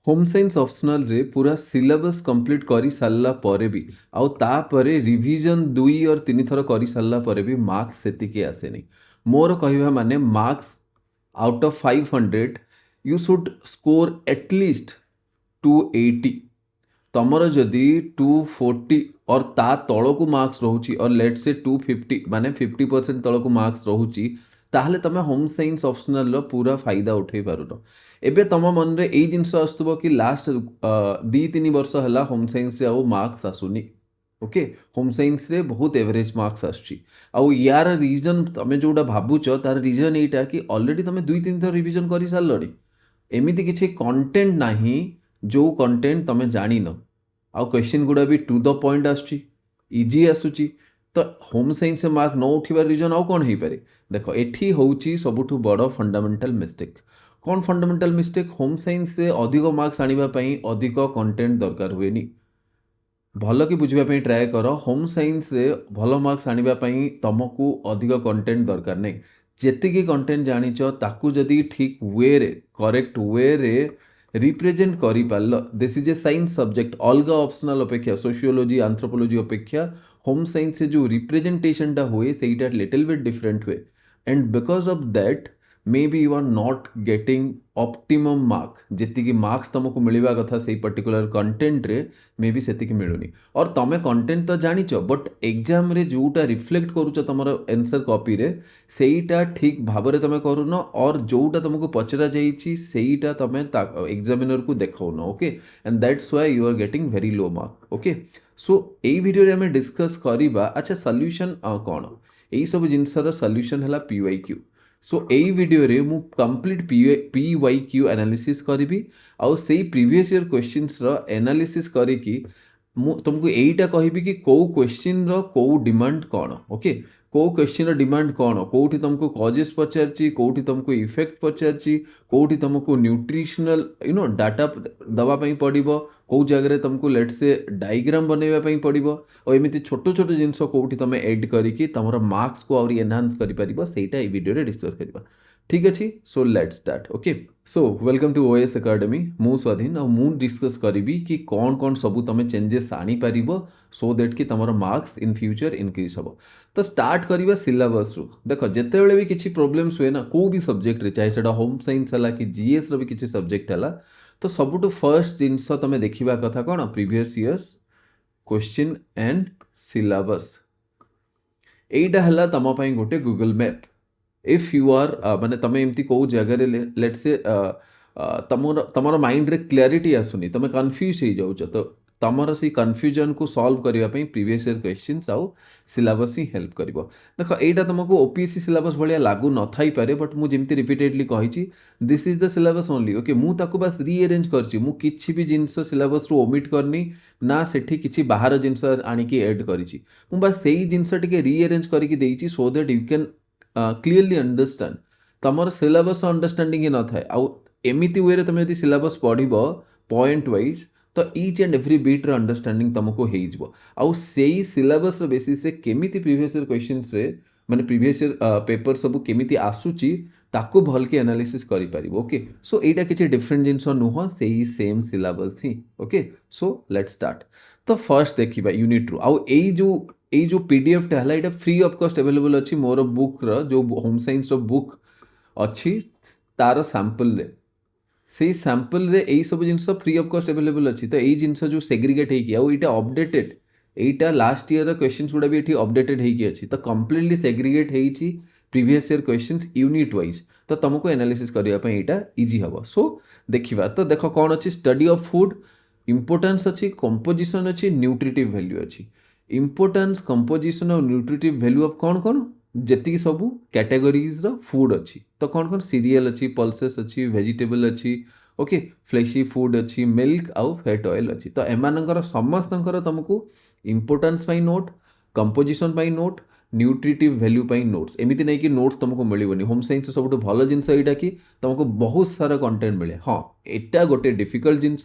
Home science optional रे पूरा syllabus complete करी सारला परे भी आउ तापरे रिवीजन 2 और 3 थर करी सारला परे भी मार्क्स सेतिकी आसेनी। मोर कहवा माने marks out of 500 you should score at least 280। तमर जदि 240 और ता तलकू मार्क्स रोची और लेट से 250 माने 50% तलकू मार्क्स रोची ताहले तमे होम साइंस ऑप्शनल पूरा फायदा उठे पारुन। एबे तम मन रे एई जिंस आस्तबो कि लास्ट 2-3 वर्ष हला होम साइंस रे आउ मार्क्स आसुनी। ओके, होम साइंस रे बहुत एवरेज मार्क्स आसुची। आउ यार रीजन तमे जोडा भाबुच तार रीजन एटा कि ऑलरेडी तमे 2-3 थर रिवीजन करि सारलडी। एमिति किछि कंटेंट नाही जो कंटेंट तमे जानिन। आउ क्वेश्चन गुड़ा भी टू द पॉइंट आसुची, इजी आसुची। तो होम साइंस मार्क न उठिबार रीजन आउ कोन हेई पारे? देखो एठी होउची सबुठु बड़ फंडामेंटल मिस्टेक। कौन फंडामेंटल मिस्टेक? होम साइंस से अधिक मार्क्स आनिबा पई अधिक कंटेंट दरकार हुएनी। भल कि बुझिबा पई ट्राए कर, होम साइंस रे भल मार्क्स आनिबा पई तमकू अधिक कंटेंट दरकार नै। जेतिकी कंटेंट जानिच ताकू जदि ठीक वे रे करेक्ट वे रे रिप्रेजेंट करि पारल, this is a science subject. अलगा ऑप्शनल अपेक्षा सोशियोलॉजी एंथ्रोपोलॉजी अपेक्षा होम साइंस से जो रिप्रेजेंटेशन टा हुए सेटा लिटिल बिट डिफरेंट हुए। And because of that may be you are not getting optimum mark. जेतिकी मार्क्स तुमको मिलवा कथा से पर्टिकुलर कंटेंट रे मे बी सेतिकी मिलुनी। और तमे कंटेंट तो जानिच बट एग्जाम रे जोटा रिफ्लेक्ट करूच तुमर आंसर कॉपी रे सेईटा ठीक भाबरे तमे करूनो और जोटा तुमको पचरा जाईची सेईटा तमे एग्जामिनर को देखौनो। Okay, and that's why you are getting very low mark. Okay, so एई वीडियो रे हमें डिस्कस करिबा अच्छा सॉल्यूशन कोन। एई सब जिंसर सॉल्यूशन हला पीवाईक्यू। सो एई वीडियो रे मु कंप्लीट पीवाईक्यू एनालिसिस करिबी आउ सेई प्रीवियस ईयर क्वेश्चंस रो एनालिसिस करिकी मु तुमको एईटा कहिबी कि को क्वेश्चन रो को डिमांड कोन। ओके, को क्वेश्चन रो डिमांड कोन, कोठी तुमको कॉजेस पचारची, कोठी तुमको इफेक्ट पचारची, कोठी तुमको न्यूट्रिशनल डाटा दवा पई पड़िबो, को जगह तुमको लेट से डायग्राम बनैबा पई पड़िबो और एमिति छोट छोट जिंस कोठी तमे ऐड करिकी तमरो मार्क्स को और एनहांस करि परिबो सेटा ए वीडियो रे डिस्कस करिबा। ठीक अछि, so let's start. Okay, so welcome to OS academy. मु स्वाधीन और मु डिस्कस करिबी कि कौन कौन सबू तमे चेंजेस आनी पारिबो सो दैट कि तमरो मार्क्स इन फ्यूचर इंक्रीज हबो। तो स्टार्ट करिबा सिलेबस रु। देखो जेते बेले भी किछि प्रॉब्लम्स हुए ना को भी सब्जेक्ट रे, चाहे सेटा होम साइंस हला कि जीएस रो भी किछि सब्जेक्ट हला, तो सबुटु फर्स्ट जिंस तमे देखिबा कथा कोन previous years question and syllabus. एइटा हला तम पई गोटे Google map. If you are माने तमे एमती को जगह रे लेट से तमरो माइंड रे क्लैरिटी आसुनी, तमे कंफ्यूज हो जाउछ, तो तमरो से कंफ्यूजन को सॉल्व करिया पई प्रीवियस ईयर क्वेश्चंस आउ सिलेबस ही हेल्प करिवो। देखो एइटा तुमको ओपीएससी सिलेबस भलिया लागू न थाई पारे, बट मु जेमती रिपीटेडली कहिची this is the syllabus only. Okay, मु ताको बस रीअरेंज करची, मु किछि भी जिंस सिलेबस रो ओमिट करनी ना, सेठी किछि बाहर जिंस आनी की ऐड करिची। मु बस सेही जिंस टिके रीअरेंज करके देइची so that you can clearly understand. तमर सिलेबस अंडरस्टैंडिंग न थाए आउ एमिति वे रे तमे यदि सिलेबस पढ़िबो पॉइंट वाइज तो ईच एंड एवरी बीट रे अंडरस्टैंडिंग तुमको हो जिवो। आउ सेही सिलेबस रो बेसिस रे केमिति प्रीवियस ईयर क्वेश्चंस रे माने प्रीवियस ईयर पेपर सब केमिति आसुची ताको भल के एनालिसिस करि परिबो। ओके, सो एटा किछि डिफरेंट जिंस नुह, सेही same syllabus he. Okay, so let's start. तो फर्स्ट देखिबा यूनिट रू आउ एई जो पीडीएफ टा हला एटा फ्री ऑफ कॉस्ट अवेलेबल अछि मोर बुक रो जो होम साइंस रो बुक अछि तार सैंपल रे। सेही सैंपल रे एई सब जिंस फ्री ऑफ कॉस्ट अवेलेबल अछि। तो एई जिंस जो सेग्रीगेट हे कि आउ एटा अपडेटेड, एटा लास्ट ईयर रो क्वेश्चंस गुडा भी एठी अपडेटेड हे कि अछि। तो कंप्लीटली सेग्रीगेट हेछि previous year questions unit wise, तो तुमको एनालिसिस करिया पई एटा इजी हबो। सो देखिबा तो देखो कोन अछि स्टडी ऑफ फूड, इंपोर्टेंस अछि, कंपोजिशन अछि, न्यूट्रिटिव वैल्यू अछि। इंपोर्टेंस, कंपोजिशन और न्यूट्रिटिव वैल्यू ऑफ कौन कौन जेतिकी सबू कैटेगरीज रो फूड अच्छी। तो कौन कौन सीरियल अच्छी, पल्सेस अच्छी, वेजिटेबल अच्छी, ओके, फ्लेशी फूड अच्छी, मिल्क आउ फैट ऑयल अच्छी। तो एमानकर समस्तकर तुमको इंपोर्टेंस पाई नोट, कंपोजिशन पाई नोट, न्यूट्रिटिव वैल्यू पाई नोट्स एमती नहीं कि नोट्स तुमको मिलबनी होम साइंस सब भल जिनस यहाँ कि तुमको बहुत सारा कंटेंट मिले हाँ एटा गोटे डिफिकल्ट जिनस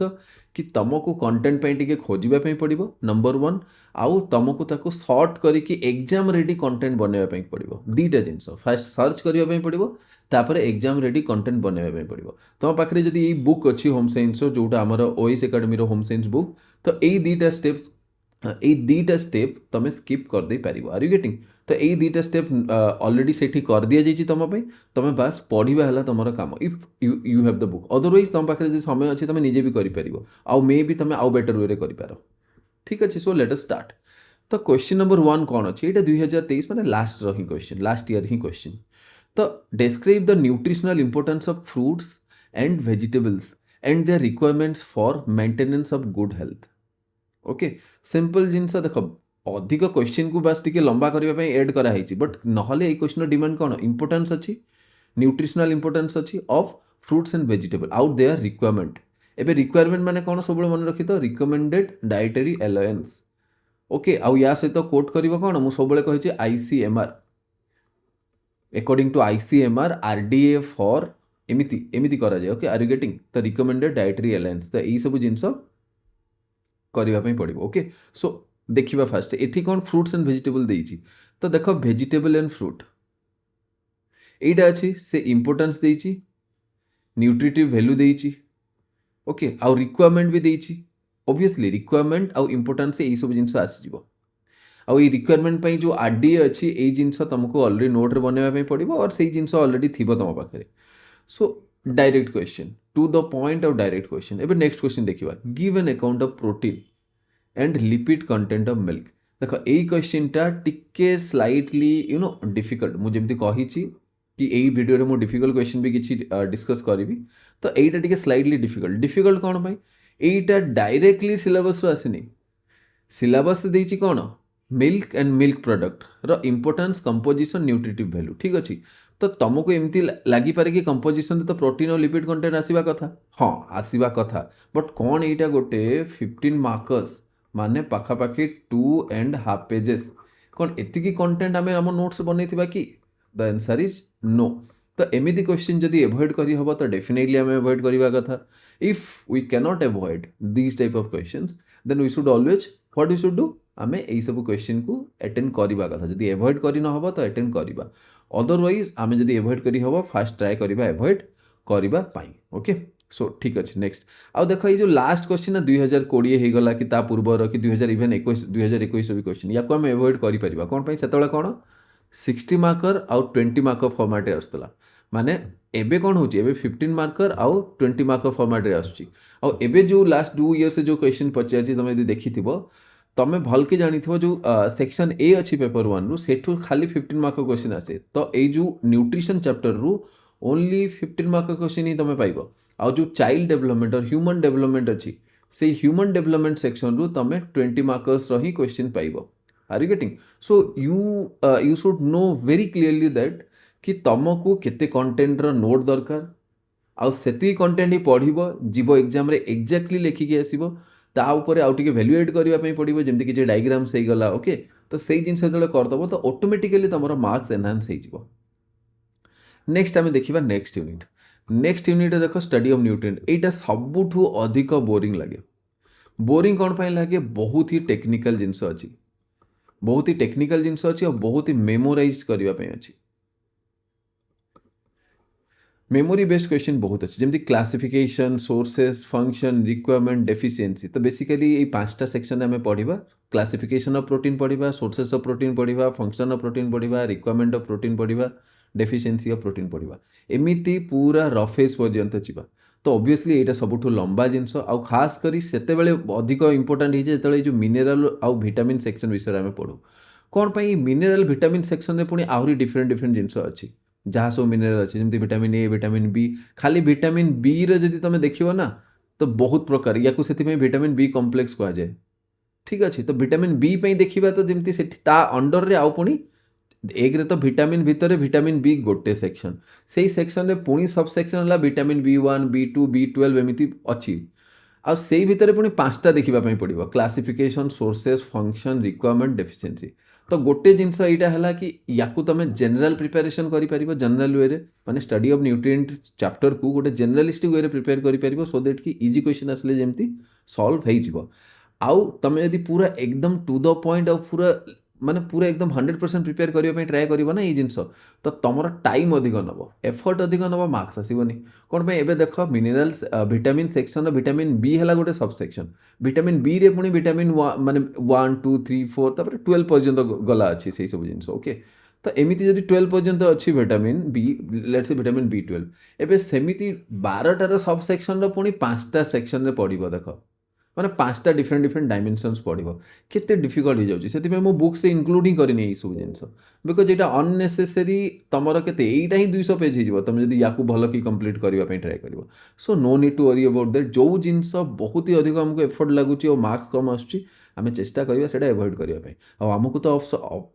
कि तुमको कंटेंट टे खोजापी पड़ो नंबर वन आउ तुमको ताको सर्ट करके एग्जाम रेडी कंटेंट बनवाई पड़ो दीटा जिनस फास्ट सर्च करने पड़ो तापर एग्जाम रेडी कंटेंट बनवाई पड़ो तुम पाखे जब ये बुक अच्छी होम साइंस जोटा आमर OS academy home science book तो यही दीटा स्टेप्स এই দুইটা স্টেপ তুমি স্কিপ କରିଦେଇ ପାରିବ ଆର୍ ୟୁ ଗେଟିଂ ତ ଏଇ ଦୁଇଟା ଷ୍ଟେପ୍ ଅଲରେଡ଼ି ସେଠି କରିଦିଆଯାଇଛି ତୁମ ପାଇଁ ତୁମେ ବାସ୍ ପଢ଼ିବା ହେଲା ତୁମର କାମ if you have the book otherwise ତୁମ ପାଖରେ ଯଦି ସମୟ ଅଛି ତୁମେ ନିଜେ ବି କରିପାରିବ ଆଉ ମେ ବି ତୁମେ ଆଉ ବେଟର୍ ୱେରେ କରିପାର ଠିକ୍ ଅଛି ସୋ ଲେଟ୍ ଅସ୍ ଷ୍ଟାର୍ଟ ତ କ୍ୱେଶ୍ଚିନ୍ ନମ୍ବର 1 କ'ଣ ଅଛି ଏଇଟା 2023 ମାନେ ଲାଷ୍ଟର ହିଁ କ୍ୱେଶ୍ଚିନ୍ ଲାଷ୍ଟ ଇୟର୍ ହିଁ କ୍ୱେଶ୍ଚିନ୍ ତ describe the nutritional importance of fruits and vegetables and their requirements for maintenance of good health okay simple जिनस देख अधिक क्वेश्चन को बास टिके लंबा करने एड कराई बट नहले क्वेश्चन डिमांड कौन इंपोर्टेंस अच्छी न्यूट्रिशनल इंपोर्टेंस अच्छी of fruits and vegetable out their requirement एबे रिक्वायरमेंट माने कौन सब मन रखी तो रिकमेंडेड डाइटरी अलाउंस ओके आउ या सहित कोट करिवो कौन मु सब कही ICMR according to ICMR RDA for एमिति एमिति करा जाए okay are you getting the recommended dietary allowance तो यही सब जिनस करने पड़ो ओके सो देखा फास्ट एठी कौन फ्रूट्स एंड वेजिटेबल देइछि तो देख वेजिटेबल एंड फ्रूट एटा अच्छी से इंपोर्टेंस देइछि न्यूट्रिटिव वैल्यू देइछि ओके आउ रिक्वायरमेंट भी देइछि ऑब्वियसली रिक्वायरमेंट आउ इंपोर्टेंस यही सब जिनस आसीजिवो आउ ये रिक्वायरमेंट पई जो आरडीए अच्छी यही जिनस तुमको ऑलरेडी नोट रे बनवाई पड़ो और से जिनस ऑलरेडी थिबो तुम पाखे so direct question to the point of direct question एबे नेक्स्ट क्वेश्चन देखिबा give an account of protein and lipid content of milk देख यही क्वेश्चन टा टिके स्लाइटली यू नो डिफिकल्ट मुझे कही कि यही वीडियो मु डिफिकल्ट क्वेश्चन भी किसी डिस्कस करी तो यहीटा टिके स्लाइटली डिफिकल्ट डिफिकल्ट कौन पाई यहीटा डायरेक्टली सिलेबस आसनी सिलेबस देइछि कौन मिल्क एंड मिल्क प्रोडक्ट रो इंपोर्टेंस कंपोजिशन न्यूट्रिटिव वैल्यू ठीक अच्छे तो तुमको एमती लगिपारे कि कंपोजिशन तो प्रोटीन और लिपिड कंटेंट आसवा कथा हाँ आसवा कथा बट कौन यहाँ गोटे 15 मार्कर्स माने पाखापाखि 2.5 पेजेस कौन एतिकी कंटेंट आम आम नोट्स बनई कि द आंसर इज नो तो एमती क्वेश्चन जदि एवॉइड करी हबो तो डेफिनेटली आम एवॉइड करवा कथा if we can not avoid this type of questions then we should always what we should do आम यही सब क्वेश्चन को अटेंड करवा कथा जदि एवॉइड करी न हबो तो अटेंड करवा अदरवाइज आम जदि एवॉइड करी हबो फास्ट ट्राई करवा एवॉइड करवा पाई ओके सो ठीक अच्छे नेक्स्ट आउ देख ये जो लास्ट क्वेश्चन ना 2020 हो गला कि ता पूर्वर कि 2021 भी क्वेश्चन या आम एवॉइड करिपरिबा कोन पई सेतळे कोन 60 मार्कर आउ 20 मार्कर फॉर्मेट रे आस्तला माने एबे कोन होची एबे 15 मार्कर आउ 20 मार्कर फॉर्मेट रे आछी आउ एबे जो लास्ट 2 इयर से जो क्वेश्चन पचाची तमे यदि देखिथिबो तमें भल के जानी थो जो सेक्शन ए अच्छी पेपर 1 रु सेठू खाली 15 मार्क क्वेश्चन आसे तो ये जो न्यूट्रिशन चैप्टर रु ओनली 15 मार्क क्वेश्चन ही तुम पाइब आउ जो चाइल्ड डेवलपमेंट और ह्यूमन डेवलपमेंट अच्छी से ह्यूमन डेवलपमेंट सेक्शन रु तुम 20 मार्कर्स ही क्वेश्चन पाइब are you getting so you should know very clearly that कि तुमको केते कंटेंट रो नोट दरकार आउ सेती कंटेंट ही पढ़िबो जीवो एग्जाम रे एग्जैक्टली लेखिकी आसीबो ता ऊपर आउ टिके वैल्यूएट करने पड़ो जमी कि डायग्राम्स हो गला ओके तो सही जिन जो करदेव तो ऑटोमेटिकली तुम मार्क्स एनहांस हो नेक्स्ट आम देखा नेक्स्ट यूनिट देख स्टडी ऑफ न्यूट्रिएंट यहाँ सबुठू अधिक बोरिंग लगे बोरिंग कौन पाई लगे बहुत ही टेक्निकल जिनस अच्छी बहुत ही टेक्निकल जिनस अच्छी और बहुत ही मेमोराइज करने अच्छी मेमोरी बेस्ड क्वेश्चन बहुत अच्छे जमी classification sources function requirement deficiency तो बेसिकली ये 5टा सेक्शन में पढ़ा क्लासिफिकेशन ऑफ प्रोटीन पढ़ा सोर्सेस ऑफ प्रोटीन पढ़ा फंक्शन ऑफ प्रोटीन पढ़ा रिक्वायरमेंट ऑफ प्रोटीन पढ़ा डेफिशिएंसी ऑफ प्रोटीन पढ़ा एमती पूरा रफेज पर्यंत जा तो ऑब्वियसली यहाँ सबुठू लंबा जिनस आउ खास करी सेतेबेले अधिक इंपोर्टेंट हो जो जो मिनेराल आउ विटामिन सेक्शन विषय में पढ़ू कौन पाई मिनेराल विटामिन सेक्शन में पुणी आहरी डिफरेंट डिफरेंट जिनस अच्छी जहाँ सब मिनेराल अच्छे जमी विटामिन ए विटामिन बी खाली विटामिन बी रि तुम देखो ना तो बहुत प्रकार या विटामिन बी कॉम्प्लेक्स कह जाए ठीक अच्छे तो विटामिन बी देखा तो जमी से अंडर रे आउ पुणी एक रे तो विटामिन भितर विटामिन बी गोटे सेक्शन से ही सेक्शन में पुणी सब सेक्शन है विटामिन B1 B2 B12 एमती अच्छी आ से भितर पुणी 5टा देखा पड़ो classification sources function requirement deficiency तो गोटे जिनस यहाँ है कि या तुम जनरल प्रिपेरेसन कर जनरल वे माने स्टडी ऑफ न्यूट्रिएंट चैप्टर को गोटे जनरलिस्टिक वे प्रिपेयर कर सो दैट कि इजी क्वेश्चन आसले जमी सॉल्व हो आउ तुम यदि पूरा एकदम टू द पॉइंट और पूरा माने पूरा एकदम 100% प्रिपेयर करने ट्राए कर ना ये जिनस तो तुम टाइम अधिक नब एफर्ट अधिक नब मार्क्स आसबनी कौन पे एबे देख minerals vitamin section vitamin B है गोटे सबसेक्शन विटामिन बी रे पुणी विटामिन माने 1 2 3 4 तापर 12 पर्यंत गला अच्छी से सब जिनस ओके तो एमती जब 12 पर्यंत अच्छी vitamin B let's say vitamin B12 एबे सेमिति 12टार सबसेक्शन पुणी 5टा सेक्शन रे पड़ो देख मैंने 5टा डिफरेंट डिफरेंट डायमेंशन्स पढ़ो केते डिफिकल्ट हो जाउची सेति में मो बुक्स रे इंक्लूड ही करनी ये सब जिनस बिकॉज एटा अननेसेसरी तुमर केते एटा ही 200 पेज हो तुम जब या भल कि कंप्लीट करने ट्राए कर so no need to worry about that जो जिनस बहुत ही अधिक आमको एफर्ट लगुच और मार्क्स कम आसुची आम चेष्टा करवा से एवॉइड करने आमको तो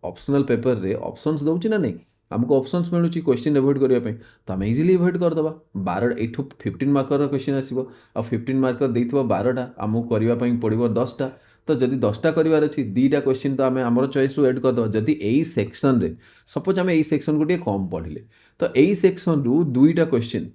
ऑप्शनल पेपर रे ऑप्शंस दउची ना नहीं आमको ऑप्शंस मिलूँ क्वेश्चन एवॉइड करने तो आम इजिली एवॉइड करदे 12 एठू 15 मार्कर क्वेश्चन आसो आ 15 मार्कर देइथिबो 12टा आमको करने पड़ो 10टा तो जदि 10टा करार अच्छी 2टा क्वेश्चन तो आम आम चॉइस रु एड करदे जदि यही सेक्शन रे सपोज आम यही सेक्शन को कम पढ़ले तो यही सेक्शन रु 2टा क्वेश्चन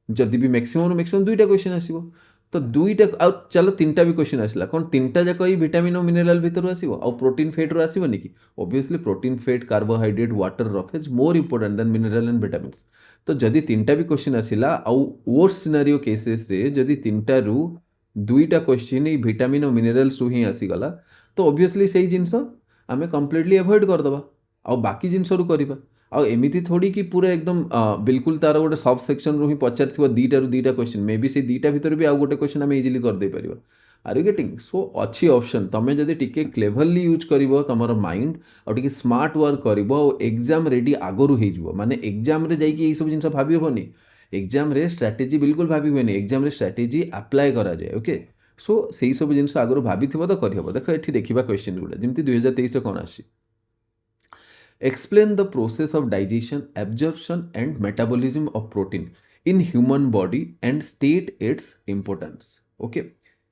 जदि भी मैक्सिमम मैक्सिमम 2टा क्वेश्चन आसो तो 2टा आ चलो 3टा भी क्वेश्चन आसला कौन 3टा जाक ही विटामिन और मिनरल भितर आसो आ प्रोटीन फेट रू आसबनी कि obviously protein fat carbohydrate water roughage more important than mineral and vitamins तो जदि 3टा भी क्वेश्चन आसला आउ वर्स्ट सिनारियो केसेस रे जदि 3टा रु 2टा क्वेश्चन ही विटामिन और मिनरल्स रु ही आसीगला तो ऑब्वियसली से जिनस आम कम्प्लीटली एवॉइड करदे आ बाकी जिनस रु करवा आउ एमती थोड़ी कि पूरा एकदम बिल्कुल तार गोटे सब सेक्शन रु ही पचार 2टा क्वेश्चन मे बी से 2टा भितर भी आउ गोटे क्वेश्चन आम इजिली करदे पारिबा आर यू गेटिंग सो अच्छी ऑप्शन तुम जब टिके क्लेभरली यूज कर तुम माइंड और टिके स्मार्ट वर्क कर एग्जाम रेडी आगरू हो माने एग्जाम रे जाइए ये सब जिन भाभी हेनी एग्जाम रे स्ट्राटेजी बिल्कुल भाभी हुए एग्जाम रे स्ट्राटेजी अप्लाई करा जाए ओके सो से सब जिन आगरू भाभी तो करहब देख ये देखा क्वेश्चन गुड़ा जमी 2023 कौन आसी explain the process of digestion absorption and metabolism of protein in human body and state its importance okay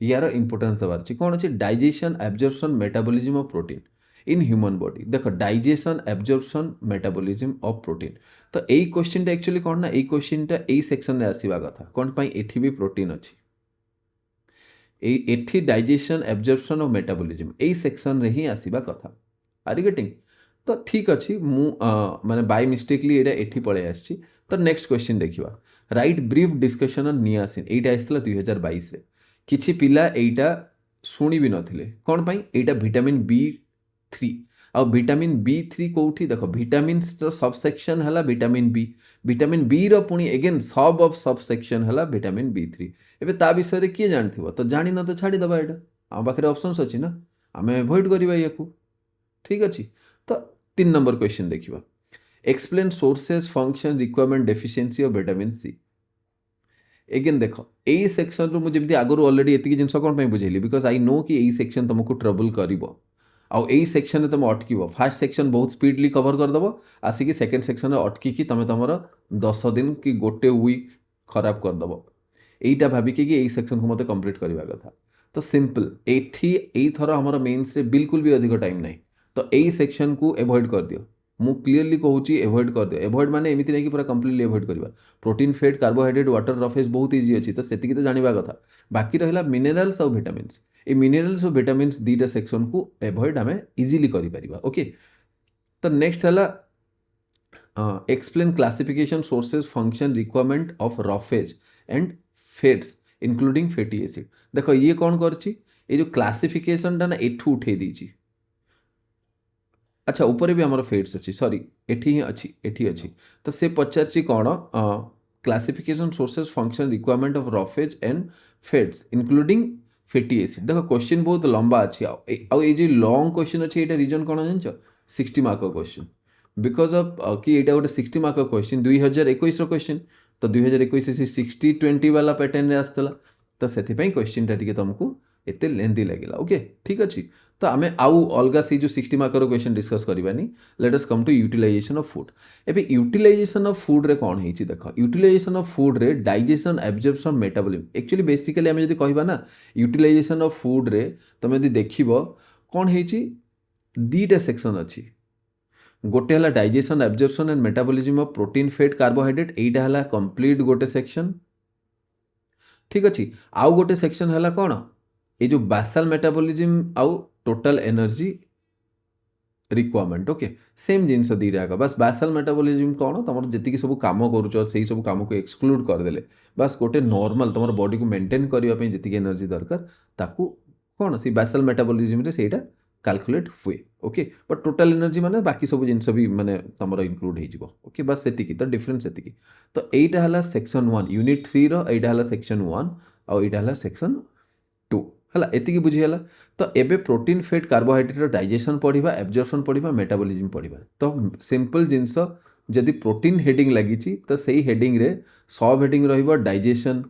यार इंपोर्टेंस दबार अच्छी कौन अच्छे digestion absorption metabolism of protein in human body देख digestion absorption metabolism of protein तो यही question actually कौन ना यही क्वेश्चन यही सेक्शन में आसवा कथा कौन पाई एठी भी प्रोटीन अच्छी एठी डाइजेशन एब्जॉर्प्शन और मेटाबॉलिज्म यही सेक्शन रे ही आसवा कथा आर यू गेटिंग तो ठीक अच्छी मु माने बाय मिस्टेकली एटा एठी पळे आछि तो नेक्स्ट क्वेश्चन देखिबा right brief discussion on niacin एटा आइसला 2022 रे किछि पिला एटा शुणी भी नथिले कौन पाई एटा विटामिन B3 आ विटामिन B3 कोठी देखो विटामिन सबसेक्शन हला विटामिन बी रो पुणी अगेन सब ऑफ सबसेक्शन हला विटामिन B3 एबे ता विषय रे किए जानथिबो तो जानि न तो छाडी दबा एटा आ पाखरे ऑप्शंस अछि ना आमे अवॉइड करबा याकू ठीक अछि तो 3 नंबर क्वेश्चन देखिबा explain sources function requirement deficiency of vitamin C again देख यही सेक्शन रु मुझे आगु ऑलरेडी एति जिन कौन पे बुझेली बिकज आई नो कि यही सेक्शन तुमको ट्रबल करिवो आउ यही सेक्शन तुम अटकिव फास्ट सेक्शन बहुत स्पीडली कवर करदेव आसिकी सेकेंड सेक्शन अटकिकी तुम तुम 10 दिन कि गोटे वीक खराब करदेव यहीटा भाविकी यही सेक्शन को मत कंप्लीट करवा कथा तो सिंपल एठी थर आमर मेन्स रे बिल्कुल भी अधिक टाइम ना तो यही सेक्शन को एवॉइड कर दियो मु क्लीयरली कहूँ एवॉइड कर दियो एवॉइड माने एमती नहीं कि पूरा कंप्लीटली एवॉइड करवा protein fat carbohydrate water roughage बहुत इजी अच्छी तो सेतिकी तो जानिबा कथा बाकी रहिला मिनरल्स और विटामिन्स ये मिनरल्स और विटामिन्स दीटा सेक्शन को एवॉइड आम इजिली करि परिबा ओके तो नेक्स्ट है explain classification sources function requirement of roughage and fats including fatty acid देखो ये कौन करछि ये जो क्लासिफिकेशन टा ना एठू उठे दीची अच्छा ऊपर भी आमर फेट्स अच्छी सॉरी एठी ही अच्छी तो से पचार कौन classification sources function requirement of roughage and fats including fatty acid देखो क्वेश्चन बहुत लंबा अच्छी आउ जो लॉन्ग क्वेश्चन अच्छे ये रीजन कौन जान 60 मार्क क्वेश्चन बिकज ऑफ कि यहाँ गोटे 60 मार्क क्वेश्चन 2021 क्वेश्चन तो 2021 से 60-20 वाला पैटर्न आसला तो से क्वेश्चन टा तुमको एत लेंथी लगे ओके ठीक अच्छे तो आम आउ अलग से जो 60 मार्कर क्वेश्चन डिस्कस करवानी let us come to utilization of food एबे यूटिलाइजेशन ऑफ फूड रे कौन है देख यूटिलाइजेशन ऑफ फूड रे digestion absorption metabolism actually basically आम जब कहबा ना यूटिलाइजेशन ऑफ फूड रे तुम यदि देखिबो कौन है दीटा सेक्शन अच्छी गोटे है digestion absorption and metabolism of protein fat carbohydrate एटा है कंप्लीट गोटे सेक्शन ठीक अच्छे आउ गोटे सेक्शन है कौन ये जो बासाल मेटाबॉलिज्म आउ total energy requirement okay same जिनस दीटा बस बासाल मेटाबॉलिज्म कौन तुम जी सब कम कर सब कम को एक्सक्लूड करदे बस गोटे नॉर्मल तुम बॉडी को मेंटेन करने जी एनर्जी दरकार ताकू कौन से बासाल मेटाबॉलिज्म से कैलकुलेट हुए ओके बट टोटल एनर्जी माने बाकी सब जिनस भी माने तुम इंक्लूड हो ओके बस से तो डिफरेंस से तो यहीटा है सेक्शन 1 यूनिट 3 रहीटा है सेक्शन 1 आउ यहाँ है सेक्शन 2 है एति बुझीगला तो एबे प्रोटीन फैट कार्बोहाइड्रेट डाइजेशन पढ़ा एब्जॉर्प्शन पढ़ा मेटाबॉलिज्म पढ़ा तो सिंपल जिनस जदि प्रोटीन हेडिंग लगी तो सही हेडिंग रे सब हेडिंग रहिबो डाइजेशन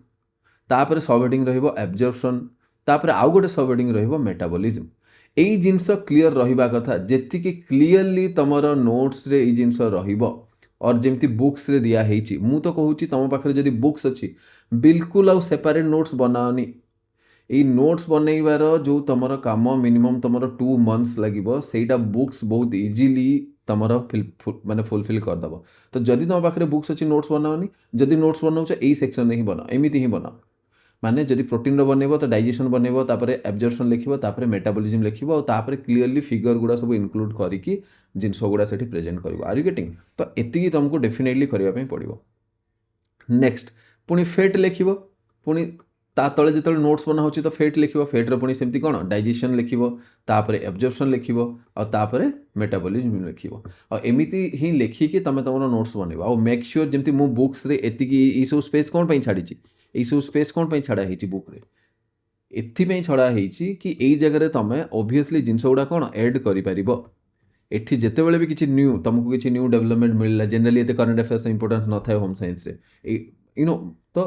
तापर सब हेडिंग रहिबो एब्जॉर्प्शन तापर आउ गोटे सब हेडिंग रहिबो मेटाबॉलिज्म यही जिनस क्लीयर रहिबा कथा जेतिकी क्लीयरली तमर नोट्स रे ई जिनस रहिबो और जमती बुक्स रे दिया हेची मु तो कहूची तम पाखरे जदि बुक्स अछि बिल्कुल आउ सेपरेट नोट्स बनाओनी ये नोट्स बनइबार जो तुम काम मिनिमम तुम 2 months लगे सेटा बुक्स बहुत इजीली तुम माने फुलफिल करदेव तो जदि तुम पाखे बुक्स अच्छी नोट्स बनाओनी जदि नोट्स बनाऊच यही सेक्शन में ही बनाओ एमती ही बनाओ माने जदि प्रोटीन बनइब तो डाइजेशन बनइब तापर एब्जॉर्प्शन लिखिब तापर मेटाबॉलिज्म लिखिब और तापर क्लीयरली फिगर गुड़ा सब इनक्लूड करिकी जिनस गुड़ा से प्रेजेंट कर आर यू गेटिंग तो एति तुमको डेफिनेटली करने पड़ो नेक्स्ट पुणी फेट लिखिब पुणी ता तले जो नोट्स बना हो तो फेट लिखिब फेट्र पुणी सेमती कौन डाइजेशन लिखिब तापर एब्जॉर्प्शन लिखिब और तापर मेटाबॉलिज्म लिखिब और एमती ही लिखिकी तुम तुम नोट्स बनइब और मेक श्योर जमी मु बुक्स रे एतिकी सब स्पेस कौन पर छाड़ी यही सब स्पेस कौन पर छाड़ा है बुक रे एथि छड़ा है कि यही जगह तुम ओबियसली जिनस गुड़ा कौन एड कर एठी जिते बड़े भी किसी न्यू तुमको किसी न्यू डेवलपमेंट मिलला जनरली ये करंट अफेयर्स इंपोर्टेंस न था होम साइंस रे यू नो तो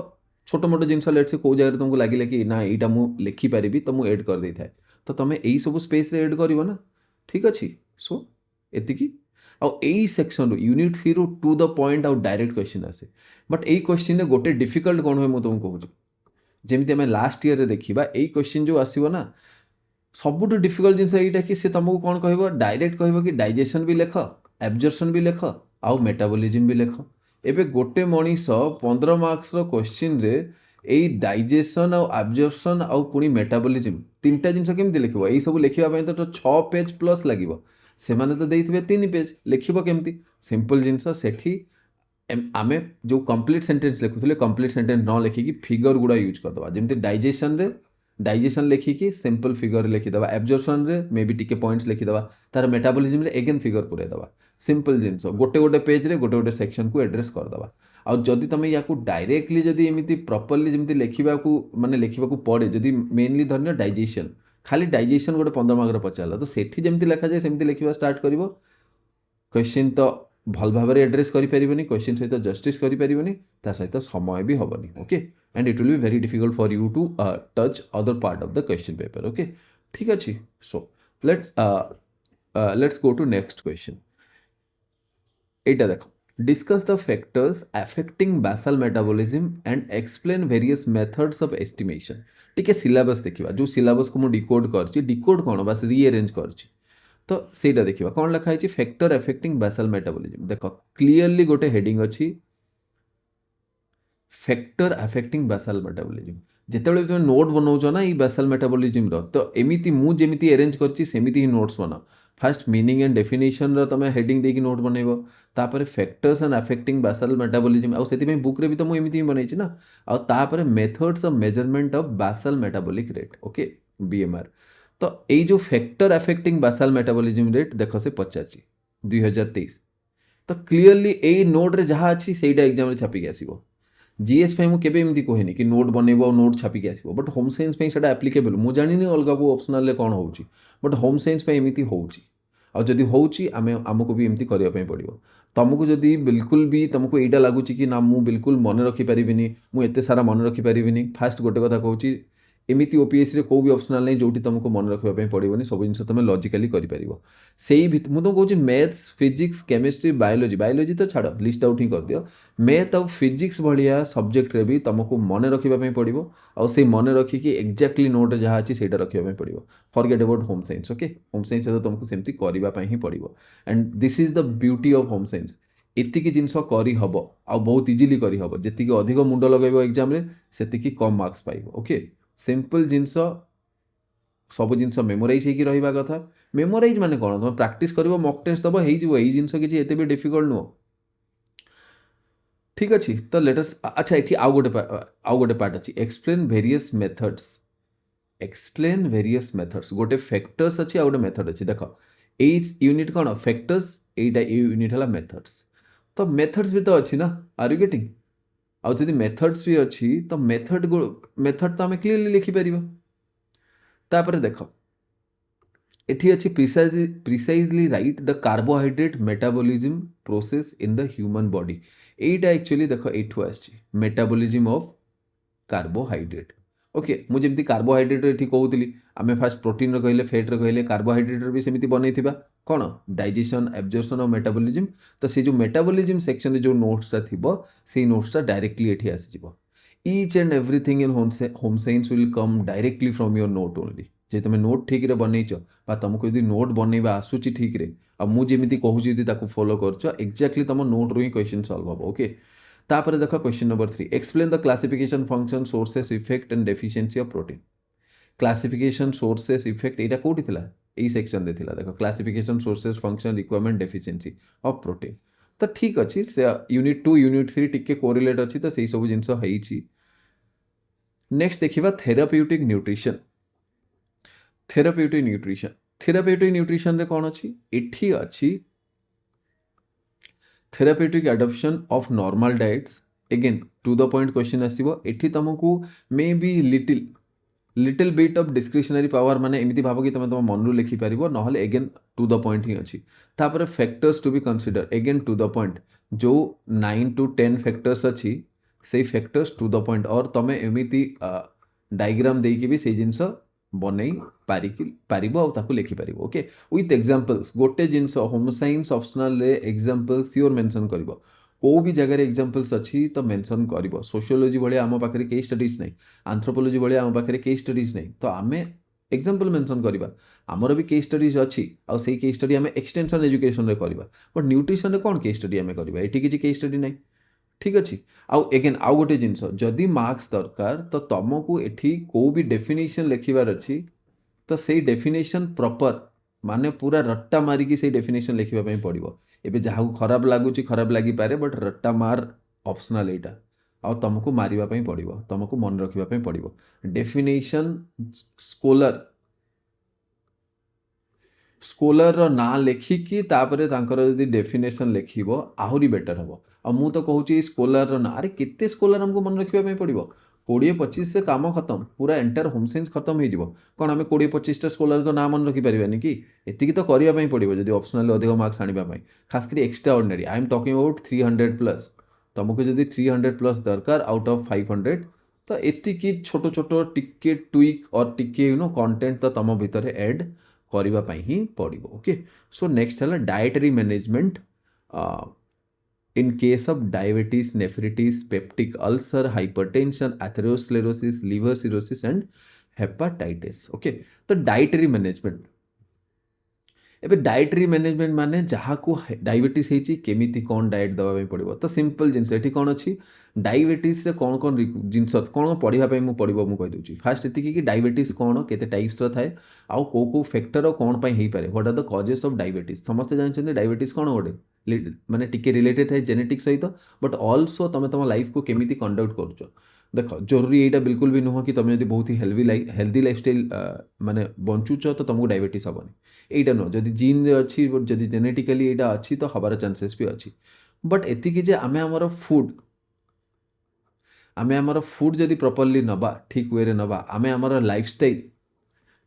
छोट मोट जिनस लेट से कौ जगह तुमको लगे कि ना यहाँ मुझे लिखिपारि तो मुझे एड कर दे था तो तुम यही सब स्पेस रे एड कर ना ठीक अच्छे सो एतिकी आई सेक्शन रू यूनिट 3 रू टू द पॉइंट आउ डायरेक्ट क्वेश्चन आसे बट यही क्वेश्चन रे गोटे डिफिकल्ट कौन हुए मुझे तुमको कहूँ जमी आम लास्ट ईयर देखा यही क्वेश्चन जो आसो ना सबुठ डिफिकल्ट जिनस यहाँ कि सी तुमको कौन कह डायरेक्ट कह कि डाइजेशन भी लिख एब्जॉर्प्शन भी लिख आउ मेटाबॉलिज्म भी लिख एबे गोटे मनीष 15 मार्क्स क्वेश्चन रे यही डाइजेशन आउ एब्जॉर्प्शन आउ पुणी मेटाबॉलिज्म तीनटा जिनस केमती लिख यही सब लिखापी तो 6 पेज प्लस लगे से तो देते 3 पेज लिखब केमती सिंपल जिनस सेठी आमे जो कंप्लीट सेंटेंस लिखुले कंप्लीट सेंटेंस न लिखिकी फिगर गुड़ा यूज करदे जमी डाइजेशन लिखिकी सिंपल फिगर लिखिदे एब्जॉर्प्शन रे मे बी टिके पॉइंट्स लिखिदे तार मेटाबॉलिज्म रे अगेन फिगर पुरेदे सिंपल जिनस गोटे गोटे पेज रे गोटे गोटे सेक्शन को एड्रेस करदे आउ जदि तुम या डायरेक्टली जदि एमती प्रॉपर्ली जमी लिखा माने लिखा पड़े जदि मेनली धरन डाइजेशन खाली डाइजेशन गोटे 15 मार्क पचारा तो सेठी जमी लिखा जाए सेमती लिखा स्टार्ट कर क्वेश्चन तो भल भाव एड्रेस करें क्वेश्चन सहित जस्टिस करें सहित समय भी हेनी okay and it will be very difficult for you to touch other part of the question paper okay ठीक अच्छे so let's go to next question एटा देख discuss the factors affecting basal metabolism and explain various methods of estimation टिके syllabus देखा जो syllabus को मुझे decode कर डिकोड कौन बस रीअरेंज कर तो सेटा देखा कौन लिखाई फैक्टर अफेक्टिंग बासाल मेटाबॉलिज्म देख क्लीयरली गोटे हेडिंग अच्छी फैक्टर अफेक्टिंग बासाल मेटाबॉलिज्म जिते तुम नोट बनाऊच ना ये बासाल मेटाबॉलिज्म तो एमती मुझे अरेंज करमती ही नोट्स बनाओ फास्ट मीनिंग एंड डेफिनेशन तुम हेडिंग देकी नोट बनइब तापर factors and affecting basal metabolism आउ से बुक रे भी तो मुझे बनई ना आउ तापर methods of measurement of basal metabolic rate okay BMR तो यही जो factor affecting basal metabolism rate देख से पचार 2023 तो क्लीयरली यही नोट रे जहाँ अच्छी से एग्जाम रे छापिक आसो जीएस मुझे केमी कहनी कि नोट बनइब नोट छापिक आसो बट होम साइंस से एप्लिकेबल मुझे जानी अलग को ऑप्शनल कौन हो बट होम साइंस एमती होदी आमको भी एमती करने पड़ो तुमको जदि बिल्कुल भी तुमको यहाँ लगुच कि ना मुझे बिल्कुल मन रखिपारि मुझे सारा मन रखिपारि फास्ट गोटे कथा कहूँ एमती ओपीएससी रे कोई भी ऑप्शनल नहीं जोटी तुमको मन रखा पड़ोनी सब जिन तुम लॉजिकली करें से ही मुझे कहूँ maths physics chemistry biology biology तो छाड़ लिस्ट आउट ही कर दियो मैथ और फिजिक्स भाया सब्जेक्ट रे भी तुमको मन रखा पड़ो आउ से मन रखिकी एक्जाक्टली नोट जहाँ अच्छी से रखापी पड़ो forget about home science okay home science तो तुमको सेमती करने ही पड़ो and this is the beauty of home science एतिकी जिनस करहब आ बहुत इजिली करहब जी अधिक मुंड लगे एग्जाम से कम मार्क्स पाइब ओके सिंपल जिनस सब जिनस मेमोराइज होगी रहा कथा मेमोराइज माने कौन तुम प्रैक्टिस कर मॉक टेस्ट दब हो जिनस किसी एत भी डिफिकल्ट नुह ठीक अच्छे तो लेटस अच्छा ये आउ गोटे पार्ट अच्छी explain various methods explain various methods गोटे फैक्टर्स अच्छी आ गोटे मेथड अच्छी देख ये यूनिट कौन फैक्टर्स एटा यूनिट है मेथड्स तो मेथड्स भी तो अच्छी ना आर यू गेटिंग आउ जदि मेथड्स भी अच्छी तो मेथड तो आम क्लीयरली लिखिपर तापर देख एठी अच्छी precisely right the carbohydrate metabolism process in the human body Etah actually देख एठू आछि मेटाबॉलिज्म ऑफ कार्बोहाइड्रेट ओके मुझे जमी कार्बोहाइड्रेट ये कहूली आम फास्ट प्रोटीन कहले फैट कहले कार्बोहाइड्रेट भी सेमती बनईथिबा कौन डाइजेशन एब्जॉर्प्शन और मेटाबॉलिज्म तो से जो मेटाबॉलिज्म सेक्शन जो नोट्सटा थी से नोट्सटा डायरेक्टली एठी आसीजिवो each and everything in home science will come directly from your note only जे तुम नोट ठीक रे बनईच बा तुमको यदि नोट बनइबा आसूची ठीक रे आ मु जेमिति कहूची यदि ताको फॉलो करछ एक्जेक्टली तुम नोट रो ही क्वेश्चन सॉल्व हो ओके तापर देख question number 3 explain the classification function sources effect and deficiency of protein classification sources effect एटा कोठी थिला एई सेक्शन दे थिला देखो classification sources function requirement deficiency of protein तो ठीक अच्छी से यूनिट 2 यूनिट 3 टिके कोरिलेट अच्छी तो सही सब जिनस होईची नेक्स्ट देखिबा थेराप्यूटिक न्यूट्रिशन थेराप्यूटिक न्यूट्रिशन रे कौन अच्छी एठी अच्छी therapeutic adoption of normal diets again to the point question आसीबो एठी तुमको may be little bit of discretionary power माने एमती भाव कि तुम तुम मन लिखि पारिबो नहले अगेन टू द पॉइंट ही अच्छी तापर factors to be consider again to the point जो 9 to 10 फैक्टर्स अच्छी से फैक्टर्स टू द पॉइंट और तुम एमती डायग्राम देकी भी से जिनस बनई पारिबो आ ताकू लिखि पारिबो ओके विथ एग्जांपल्स गोटे जिनस होम साइंस ऑप्शनल रे एग्जांपल्स सियोर मेंशन करिवो को भी जगह एग्जांपल्स अच्छी तो मेंशन करिवो सोशियोलॉजी भले आम पाखे केस स्टडीज नहीं एंथ्रोपोलॉजी भले आम पाखे केस स्टडीज नहीं तो आम एग्जांपल मेंशन करिबा आमर भी केस स्टडीज अच्छी आ से केस स्टडी आम एक्सटेंशन एजुकेशन रे करिबा बट न्यूट्रिशन रे कोन केस स्टडी आम करिबा एठी किछि केस स्टडी नहीं ठीक अच्छे आउ एगेन आउ गोटे जिनस जदि मार्क्स दरकार तो तुमको एठी को भी डेफिनेशन लिखिबार अच्छी तो से डेफिनेशन प्रॉपर माने पूरा रट्टा मारिकी से डेफिनेशन लिखा पड़ो एबे जहाँ खराब लगुच खराब लगी पारे बट रट्टा मार ऑप्शनल एटा आ तुमको मारिबा पड़ो तुमको मन रखा पड़ो डेफिनेशन स्कॉलर ना लेखिकी तापरे तांकर यदि डेफिनेशन लिखिबो आहुरी बेटर हम आ मु तो कहूँ स्कॉलर ना अरे केते स्कॉलर हमको मन रखा पड़ो 20-25 से काम खत्म पूरा एंटायर होम साइंस खत्म हो कौन आम 20-25 स्कॉलर का ना मन रखिपारे कि एति तो करने पड़ो जब ऑप्शनल अधिक मार्क्स आने खासकर extra ordinary I am talking about 300+ तुमको जब 300+ दरकार आउट ऑफ 500 तो एति छोट छोट टिके ट्विक और टिके कंटेंट तो तुम भितर ऐड करने ही पड़ो ओके सो नेक्स्ट है dietary management in case of diabetes, nephritis, peptic ulcer, hypertension, atherosclerosis, liver cirrhosis and hepatitis okay तो डाइटरी मैनेजमेंट एबे डाइटरी मैनेजमेंट माने जहाँ को डायबिटीज होती केमिति कौन डाइट दवाई पड़ो तो सिंपल जिनस ये कौन अच्छी डायबिटीज रे कौन कौन जिनस कौन पढ़ाई पड़ो मुझे कहीदे फास्ट ये कि डायबिटीज कौन केते टाइप्स थाए आउ को फैक्टर कौन हो पाए what are the causes of diabetes समस्ते जानते डायबिटीज कौन गोटे माने टिके रिलेटेड थाए जेनेटिक सहित बट ऑल्सो तुम तुम लाइफ को केमिति कंडक्ट करुच देख जरूरी यहाँ बिल्कुल भी नुह कि तुम यदि बहुत ही हेल्दी लाइफस्टाइल माने बंचुच तो तुमको डायबिटीज हेनी यहाँ नुह जदि जीन अच्छी जदि जेनेटिकली यहाँ अच्छी तो हबार चांसेस भी अच्छी बट एतिकी जे आमे आमर फूड जदि प्रॉपर्ली नबा ठीक वे रे नबा आमे आमर लाइफस्टाइल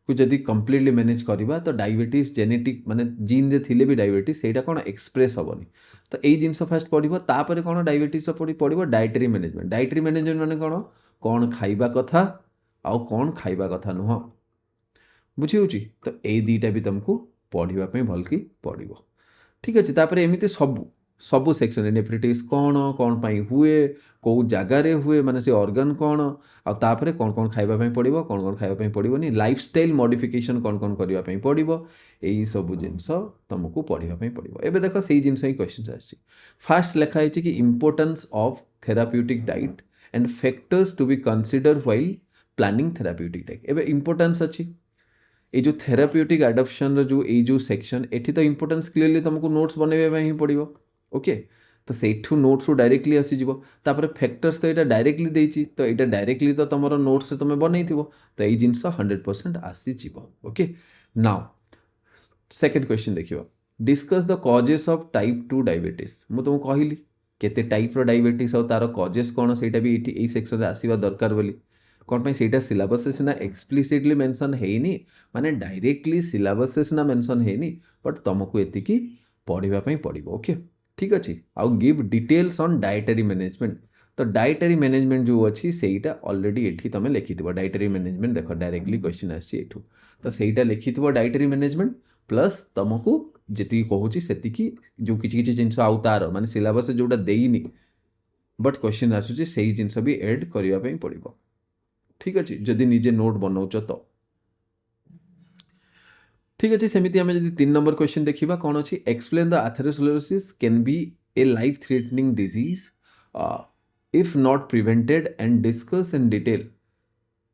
को जदि कंप्लीटली मैनेज करवा तो डायबिटीज जेनेटिक माने जीन जे थिले भी डायबिटीज सेटा कौन एक्सप्रेस हेनी तो यही जिनस फास्ट पड़ो तापर कौन डायबिटीज पड़ो डायटरी मैनेजमेंट माने कौन कौन खाइबा कथा आउ कौन खाइबा कथा नुह बुझी होची तो एई दीटा भी तुमको पढ़िबा पई भलकी पड़िबो ठीक अच्छे तापर एमती सबू सेक्शन नेफ्रिटिस कौन पाई हुए कौ जगार हुए माने से ऑर्गन कौन आउे कौन कौन खाइबा पड़ो कौन खाइबा पड़ोनी लाइफस्टाइल मॉडिफिकेशन कौन करने पड़ो यही सब जिनस तुमको पढ़ाई पड़ो एबे देख से जिनस ही क्वेश्चन आसी फास्ट लिखाई कि importance of therapeutic diet and factors to be consider while planning therapeutic diet एबे इम्पोर्टेंस अच्छी ये जो थेराप्यूटिक एडप्शन जो ये जो सेक्शन एठी तो इम्पोर्टेंस क्लीयरली तुमको नोट्स बनवाई ही पड़ो ओके तो सेठू नोट्स डायरेक्टली आसीज तापर फैक्टर्स तो यहाँ डायरेक्टली देती तो यहाँ डायरेक्टली तो तुम नोट्स तुम बनई तो यही जिनस 100% आसीज ओके नाउ सेकेंड क्वेश्चन देखिए discuss the causes of type 2 diabetes मुझे तुमको कहली केते टाइप डायबिटीज और तार कजेस कौन से ये सेक्शन आसवा दरकार बोली कौन पे सीटा सिलेबस सिना एक्सप्लिसिटली मेंशन हेनी माने डायरेक्टली सिलेबस सिना मेंशन हेनी बट तुमको एतिकी पढ़िबा पई पड़िबो ओके ठीक अच्छे आउ give details on dietary management तो डाइटरी मैनेजमेंट जो अच्छी सेटा ऑलरेडी एठी तुम लिखिथिबो डाइटरी मैनेजमेंट देख डायरेक्टली क्वेश्चन आछि एठू तो सेटा लिखिथिबो डाइटरी मैनेजमेंट प्लस तुमको जी कहूँ से जो किसी जिनस आउ तार माने सिलेबस जोटा देनी बट क्वेश्चन आसुची से जिनस भी एड करने पड़ो ठीक अच्छे जदि निजे नोट बनाऊच तो ठीक अच्छे सेमती आम जब 3 नंबर क्वेश्चन देखा कौन अच्छी explain the atherosclerosis can be a life threatening disease if not prevented and discuss in detail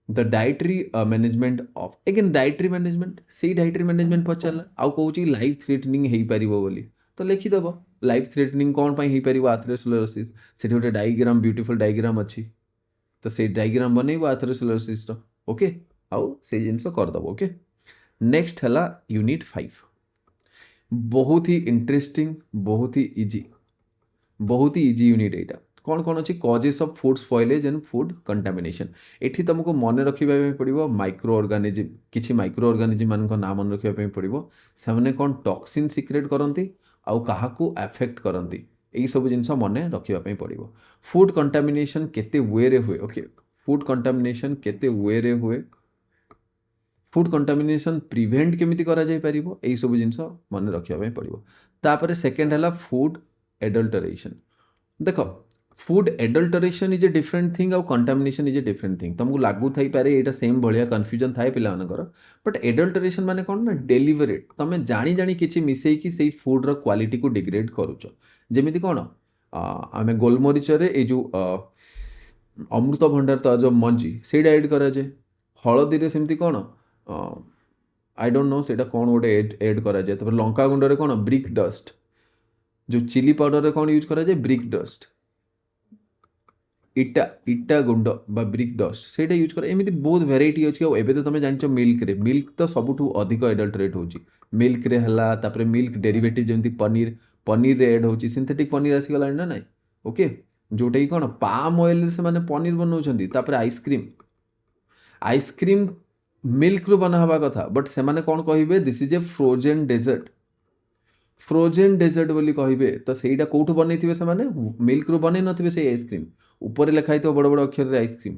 the dietary management of again dietary management से डाइटरी मैनेजमेंट पचारा आउ कौन लाइफ थ्रेटनिंग हो पार बोली तो लिखिदेव लाइफ थ्रेटनिंग कौन पाई हो पार एथेरोस्क्लेरोसिस से गोटे डायग्राम ब्यूटीफुल डायग्राम अच्छी तो से डायग्राम बनइब एथेरोस्क्लेरोसिस ओके आउ से जिनस करदेव ओके नेक्स्ट है यूनिट 5 बहुत ही इंटरेस्टिंग बहुत ही इजी यूनिट यहाँ कौन अच्छी causes of food spoilage and food contamination एठी तुमको मन रखा पड़ो माइक्रो ऑर्गेनिज्म किसी माइक्रो ऑर्गेनिज्म मान ना मन रखा पड़ो से कौन टॉक्सिन सिक्रेट करती आउ काहाकू एफेक्ट करती यही सब जिनस मन रखापी पड़ो फूड कंटामिनेशन केते वे रे हुए ओके फूड कंटामिनेशन केते वे रे हुए फूड कंटामिनेशन प्रिवेंट केमिति करा जाय परिबो एई सब जिनस मन रखिया पड़ो तापर सेकेंड है फूड एडल्टरेशन देख food adulteration is a different thing आउ contamination is a different thing तुमको लागू थाई पारे एटा सेम भलिया कन्फ्यूजन थाए पिला मानकर बट एडल्टरेशन माने कौन ना डेलीवरेट तुम जानी जानी किछि मिसई कि सेई फूड रो क्वालिटी को डिग्रेड करूछ जेमिति कौन आम गोलमरीच ये जो अमृत भंडार तो जो मंजी से ऐड करा जाए हलदी सेमती कौन आई डोंट नो से कौन गोटे ऐड करा जाए तापर लंका गुंड कौन ब्रिक डस्ट जो चिली पाउडर कौन यूज करा जाए ब्रिक डस्ट इटा गुंड बा ब्रिक डस्ट से यूज कर एमती बहुत भेराइटी अच्छी एवं तो तुम जान मिल्क तो सबुठ अधिक एडल्टरेट हो मिल्क रे हला तापर मिल्क डेरिवेटिव जमी पनीर पनीर रे ऐड होची सिंथेटिक पनीर आसीगला ना ना ओके जोटा कि कौन पाम ऑयल से माने पनीर बनाउछंती तापर आइसक्रीम मिल्क रू बना हवा कथा बट से माने कौन कहिबे this is a frozen dessert बोली कहिबे तो सेटा कोठु बनैथिबे से माने मिल्क रू बनै नथिबे से आइसक्रीम ऊपर लिखाई तो बड़ बड़ अक्षर रे आइसक्रीम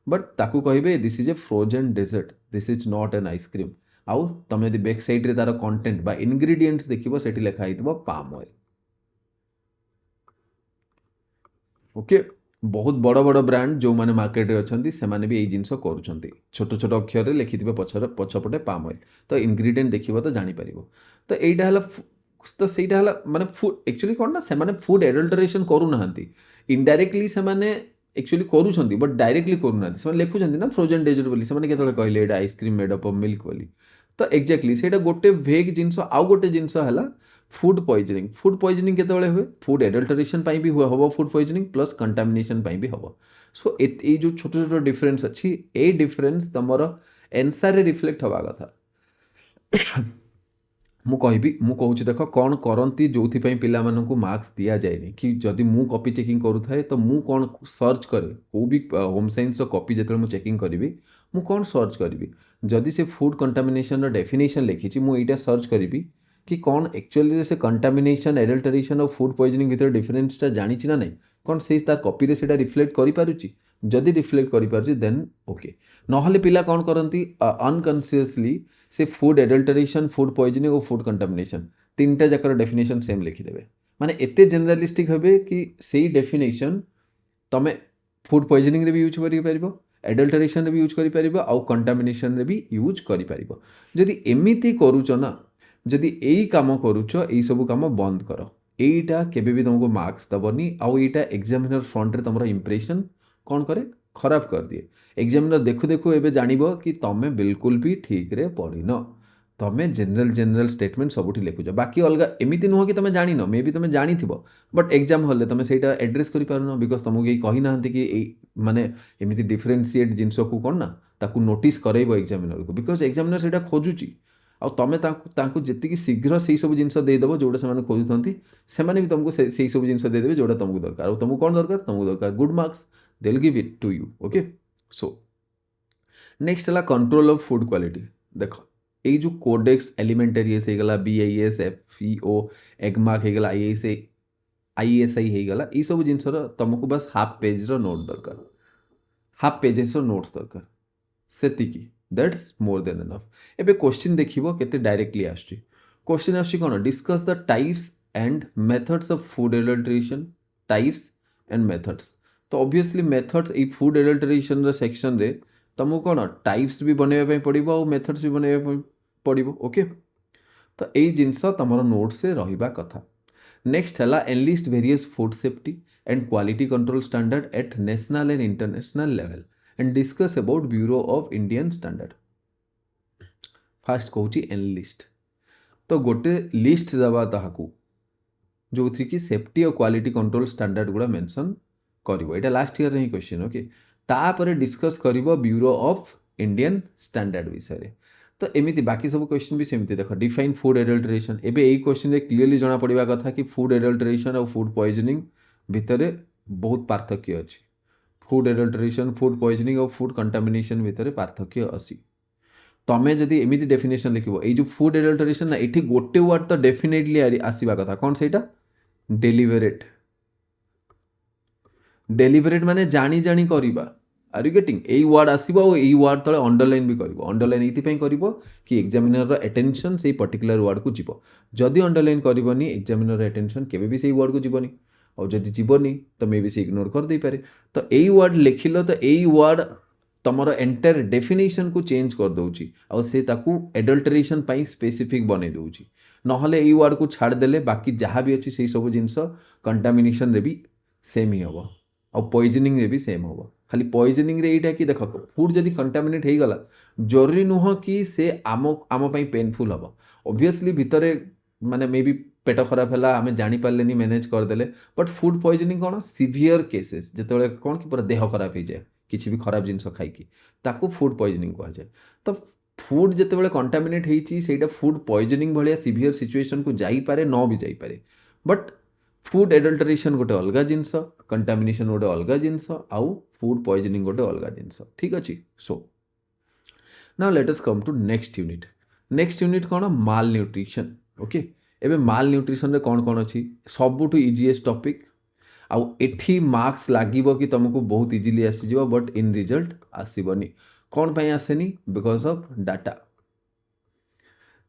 बट ताकू कहिबे this is a frozen dessert this is not an ice cream आउ तुम यदि बैक साइड रे तार कंटेंट बा इंग्रेडिएंट्स देखिबो सेठी लिखा हितबो पाम ऑयल ओके बहुत बड़ बड़ ब्रांड जो माने मार्केट रे अछंती से माने भी एई जिंस करूछंती छोट छोट अक्षर रे लिखिथिबे पछपटे पाम ऑयल तो इंग्रेडिएंट देखिबो तो जानि परिबो तो एइटा हला तो सेटा हला माने फूड एक्चुअली कोन ना से माने फूड एडल्टरेशन करू नाहंती इनडायरेक्टली से माने एक्चुअली करूछंती बट डायरेक्टली करू नाहंती से माने लिखुछंती ना फ्रोजन डेजर्ट बोली से माने केतले कहले एटा ice cream made up of milk बोली तो एक्जाक्टली सेटा गोटे भेग जिंस आउ गोटे जिंस हला फूड पॉइजनिंग केतले हुए फूड एडल्टरेशन पाई भी हुए हम फूड पॉइजनिंग प्लस कंटामिनेशन पाई भी हम सो ये जो छोट छोट डिफरेंस अच्छी ए डिफरेंस तुम एनसर रिफ्लेक्ट हवा कथा मु कहूँ देख कौन करती जो पिला मार्क्स दि जाए कि जदि मु कॉपी चेकिंग करूए तो मु कौन सर्च करे को भी होम साइंस कॉपी जो मुझे चेकिंग करी मु कौन सर्च करी जदि से फूड कंटामिनेशन डेफिनेशन लिखी मुझे सर्च करी कि कौन एक्चुअली से कंटामिनेशन एडल्टरेशन और फूड पॉइजनिंग भीतर डिफरेंसटा जानी ना नहीं कौन से तार कॉपी से रिफ्लेक्ट करि जदि रिफ्लेक्ट करि देन ओके नहले पिला कौन करती अनकनसीयसली से फूड एडल्टरेशन फूड पॉइजनिंग और फूड कंटामिनेशन तीनटा जाकर डेफिनेशन सेम लिखिदेवे माने एते जेनरालिस्टिक हेबे कि सेही डेफिनेशन तमे फूड पॉइजनिंग रे भी यूज करि परिबो एडल्टरेशन रे भी यूज करि परिबो आउ कंटामिनेशन रे भी यूज करि परिबो जदि एमिति करूछ ना जदि एई काम करूछ एई सब काम बंद कर एईटा केबे भी तुमको मार्क्स दबनी आउ एईटा एग्जामिनर फ्रंट रे तुमरो इंप्रेशन कौन करे खराब कर दिए एग्जामिनर देखु देखु एबे जानिबो कि तमे बिल्कुल भी ठीक रे पढ़िन तमे जनरल स्टेटमेंट सबुठी लिखुछ बाकी अलगा एमिति नुह कि तमे जानिन मे भी तमे जानिथिबो बट एग्जाम हॉल तमे सेटा एड्रेस करि पारुन बिकॉज तुमको ये कहि नाहंती कि ए माने एमिति डिफरेंशिएट जिंस को कोन ना ताकू नोटिस करैबो एग्जामिनर को बिकॉज एग्जामिनर सेटा खोजुची आ तमे ताकू जेतिकी शीघ्र सेही सब जिंस दे देबो जोडा से माने खोजुथंती से माने भी तुमको सेही सब जिंस दे देबे जोडा तुमको दरकार आ तुमको कोन दरकार तुमको दरकार good marks they will give it to you okay so next है कंट्रोल ऑफ फूड क्वालिटी देखो ये जो कोडेक्स एलिमेंटेरियस हो गला BIS FEO एगमार्क हो गला ISI हो गला ये सब जिनस तुमको बस हाफ पेज रो नोट दरकार हाफ पेजेस रो नोट्स दरकार सेतिकी दैट्स मोर देन एनफ एबे क्वेश्चन देखिबो केते डायरेक्टली आछी क्वेश्चन आछी कोन discuss the types and methods of food adulteration types and methods तो ऑब्वियसली मेथड्स ए फूड एडल्ट्रेशन रो सेक्शन रे तुमको कौन टाइप्स भी बनवाई पड़ो और मेथड्स भी बनवाई पड़ो ओके तो यही जिनस तुम नोट्स से रहा कथा नेक्स्ट है enlist various food safety and quality control standard at national and international level and discuss about bureau of Indian standard first कहूँ एनलिस्ट तो गोटे लिस्ट दबा ताकू जो थी कि सेफ्टी और क्वालिटी कंट्रोल स्टैंडर्ड गुड़ा मेंशन करिवो एटा लास्ट ईयर ही क्वेश्चन ओके तापर डिस्कस करिवो ब्यूरो ऑफ इंडियन स्टैंडर्ड विषय तो एमती बाकी सब क्वेश्चन भी सेमती देख डिफाइन फूड एडल्ट्रेशन एबे यही क्वेश्चन रे क्लियरली जना पड़िबा कथा कि फूड एडल्ट्रेशन और फूड पॉइजनिंग भितर बहुत पार्थक्य अछि फूड एडल्ट्रेशन फूड पॉइजनिंग और फूड कंटामिनेशन भितर पार्थक्य अछि तमे जदि एमिति डेफिनेशन लिखिबो ए जो फूड एडल्ट्रेशन ना एठी गोटे वर्ड तो डेफिनेटली आसीबा कथा कोन सेटा डेलिबरेट डेलिबरेट माने जानी जानी करिबा are you getting a word आसीबो और ए वर्ड तले अंडरलाइन भी करिवो अंडरलाइन एथि पई करिवो कि एग्जामिनर रो अटेंशन से पर्टिकुलर वर्ड को जीवो जदि अंडरलाइन करिवोनी एग्जामिनर रो अटेंशन केबे भी से वर्ड को जीवोनी और जदि जीवोनी तो मे भी से इग्नोर कर दे पारे तो ए वर्ड लिखिलो तो ए वर्ड तमरो एंटायर डेफिनेशन को चेंज कर दोउची और से ताकू एडल्टरेशन पई स्पेसिफिक बने दोउची नहले ए वर्ड को छाड़ देले बाकी जहाँ भी अच्छी से सब जिनस कंटामिनेशन रे भी सेम ही हम और पॉइजनिंग रे भी सेम हम खाली पॉइजनिंग रे एटा कि देख फूड जदि कंटामिनेट हो गला जरूरी नुह कि से आम आम पई पेनफुल हम ऑब्वियसली भितरे माने मे बी पेट खराब है आम जानी पारे मैनेज करदे बट फूड पॉइजनिंग कौन सीवियर केसेस जिते कौन कि पूरा देह खराब हो जाए किसी भी खराब जिनस खाई ताकू फूड पॉइजनिंग कह जाए तो फूड जिते कंटामिनेट होता फूड पॉइजनिंग भाया सीवियर सिचुएशन को जापे न भी जापे बट फूड एडल्टरेशन गोटे अलग जिनस कंटामिनेशन गोटे अलग जिनस आउ फूड पॉइजनिंग गोटे अलग जिनस ठीक अच्छे so now let us come to next unit कौन माल न्यूट्रिशन ओके एबे माल न्यूट्रिशन रे कौन कौन अच्छी सबुठू इजीएस्ट टॉपिक आउ एठी मार्क्स लागिबो कि तुमको बहुत इजीली आसीजिबो बट इन रिजल्ट आसीबनी कौन पाई आसेनी बिकॉज ऑफ डाटा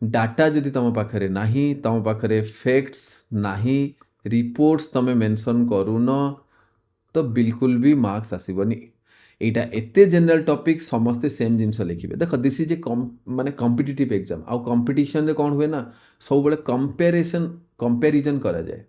डाटा जदि तुम पाखरे नाही तुम पाखरे फैक्ट्स नाही रिपोर्ट्स तमे मेंशन करून तो बिल्कुल भी मार्क्स आसीबनी एटा एते जनरल टॉपिक समस्ते सेम जिनस लिखिबे देख दिस इज ए माने कॉम्पिटिटिव एग्जाम आउ कंपटीशन रे कौन हुए ना सब बेले कंपैरिजन करा जाए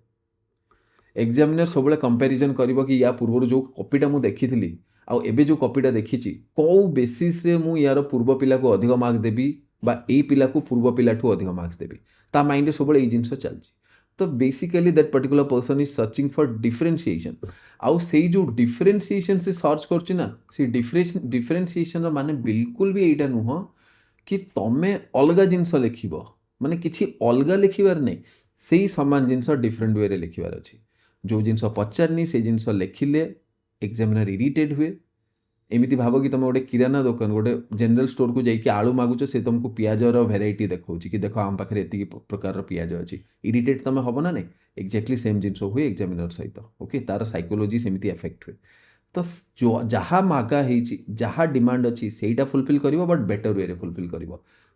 एग्जामिनर सब कंपैरिजन करिवो कि या पूर्व जो कॉपीटा मु देखिथिली आउ एबे जो कॉपीटा देखिछि को बेसिस रे मु यार पूर्व पिला को अधिक मार्क देबी बा ए पिला को पूर्व पिला ठू अधिक मार्क्स देबी ता माइंड सब ए जिनस चलछि तो basically that particular person is searching for differentiation आउ से जो डिफरेंशिएशन से सर्च करछि ना से डिफरेंशिएशन माने बिल्कुल भी एटा नुह कि तमे अलगा जिनस लिखिबो माने किछि अलगा लिखिबार नै सेही समान जिनस डिफरेंट वे रे लिखिबार अछि जो जिनस पचारनी से जिनस लिखिले एग्जामिनर इरिटेट हुए एमिति भाव कि तुम गोटे किराना दुकान गोटे जनरल स्टोर को जाइए आलू मागुच से तुमको पियाजर भेराइटी देखा कि देख आम पाखे एति प्रकार पियाज अच्छी इरिटेट तुम हम ना नहीं एक्जाक्टली सेम जिन हुए एग्जामिनर सहित ओके तार साइकोलोजी सेमती एफेक्ट हुए तो जो जहाँ मागा होती जहाँ डिमांड अच्छी से फुलफिल कर बट बेटर वे फुलफिल कर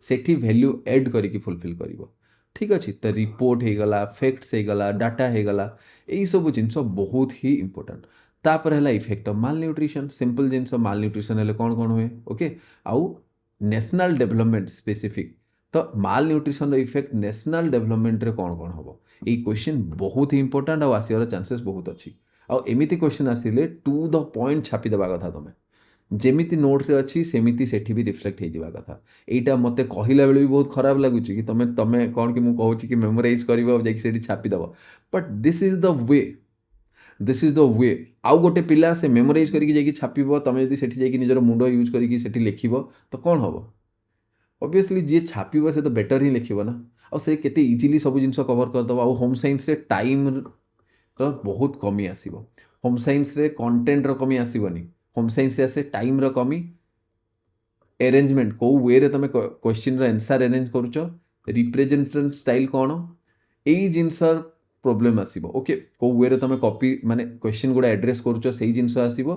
सेठी वैल्यू एड करके फुलफिल कर ठीक अच्छे तो रिपोर्ट होगला फैक्ट्स होगला डाटा होगला यही सब जिनस बहुत ही इंपोर्टेंट तापर है effect of mall nutrition simple genus mall nutrition है कौन कौन हुए ओके आउ नेशनल डेवलपमेंट स्पेसिफिक तो माल न्यूट्रिशन इफेक्ट नेशनल डेवलपमेंट रे कौन कौन हम ये क्वेश्चन बहुत ही इंपोर्टेंट और आसवर चांसेस बहुत अच्छी आउ एमिति क्वेश्चन आसिले टू द पॉइंट छापी देवा कथा तुम जेमिति नोट्स अच्छी सेमिति सेठी भी रिफ्लेक्ट हो कथा यहीटा मत कहला बेले भी बहुत खराब लगुच कि तुम तुम कौन कि मुझे कहूँ कि मेमोराइज कर छापीदेव but this is the way आउ गोटे पिला से मेमोराइज करके छापिब तुम यदि सेठी जाइए निजर मुंड यूज करके लिख तो कौन हम ऑब्वियसली जी छापिब से तो बेटर ही लिखब ना आउ से केते इजिली सब जिन कवर करदेव आउ होम साइंस रे टाइम बहुत कमी आसब होम साइंस रे कंटेंट रो कमी आसबनी होम साइंस आसे टाइम रो कमी अरेंजमेंट कौ वे रे तुम क्वेश्चन रो आंसर अरेंज करुच रिप्रेजेंटेशन स्टाइल कौन यही जिनसर प्रोब्लेम आसब ओके कौ वे रे तुम कॉपी माने क्वेश्चन गुड़ा एड्रेस करुच से जिनस आसब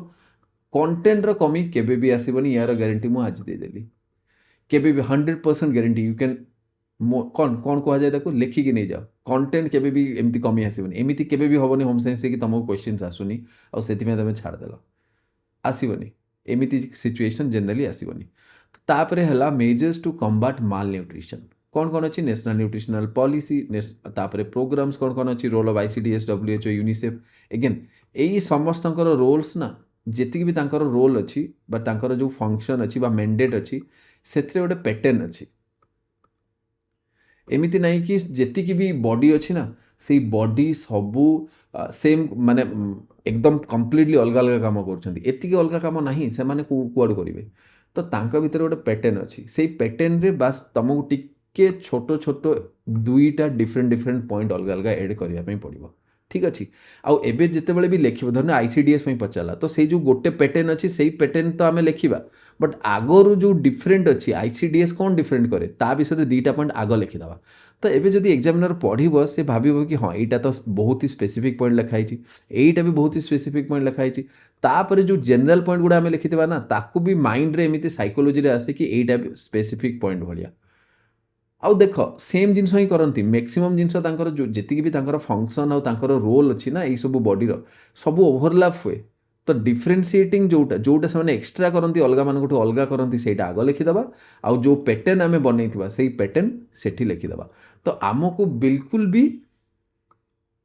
कंटेंट रो कमी केबे भी आसबनी यार गारंटी मु आज देदेली केबे भी 100% गारंटी यू कैन कौन कौन कह जाए ताको लिखिकी नहीं जाओ कंटेंट केबे भी एमती कमी आसबनी एमती केबे भी हेनी होम साइंस कि तुमको क्वेश्चन आसुनी आ से तुम छाड़देल आसबनी एमती सिचुएशन जनरली आसबनी तो तापर है measures to combat malnutrition कौन कौन अच्छी नेशनल न्यूट्रिशनल पॉलिसी तापर प्रोग्राम्स कौन कौन अच्छी role of ICDS WHO UNICEF again यही समस्त रोल्स ना जी भी रोल अच्छी जो फंक्शन अच्छी मैंडेट अच्छी से गोटे पैटर्न अच्छी एमती ना कि जी भी बॉडी अच्छी ना से बॉडी सबू सेम माने एकदम कम्प्लीटली अलग अलग काम कर अलग काम ना से कुआड़ करेंगे तो तांका भीतर गोटे पैटर्न अच्छी से पैटर्न रे बास तुमको टिके छोट छोट दुईटा डिफरेंट डिफरेंट पॉइंट अलग अलग एड करने पड़ो ठीक अच्छे आउ एबे जितेबाला भी लिख धर आईसीडीएस पचारा तो से जो गोटे पैटर्न अच्छी से पैटर्न तो आम लिखा बट आगर जो डिफरेंट अच्छी आईसीडीएस कौन डिफरेंट करे ता विषय दुईटा पॉइंट आग लिखिदेवा तो एबे जदि एग्जामिनर पढ़व से भाव कि हाँ यहाँ तो बहुत ही स्पेसिफिक पॉइंट लिखाई यहीटा भी बहुत ही स्पेसिफिक पॉइंट लिखाई तापर जो जनरल पॉइंट गुड़ा आम लिखिथिबा ना ताकू भी माइंड रे एमती साइकोलोजी रे आसे कि यहीटा भी स्पेसिफिक पॉइंट भाया आउ देख सेम जिनस ही करती मैक्सिमम जिनस जो जी भी फंक्शन आउ रोल अच्छी ना यही सब बॉडी सब ओवरलैप हुए तो डिफरेन्सीएटिंग जोटा जोटा से एक्सट्रा करती अलग मान अलग करती से आग लिखिदेवा आउ जो पैटर्न आम बनई से पैटर्न सेठी लिखिदेवा तो आमको बिल्कुल भी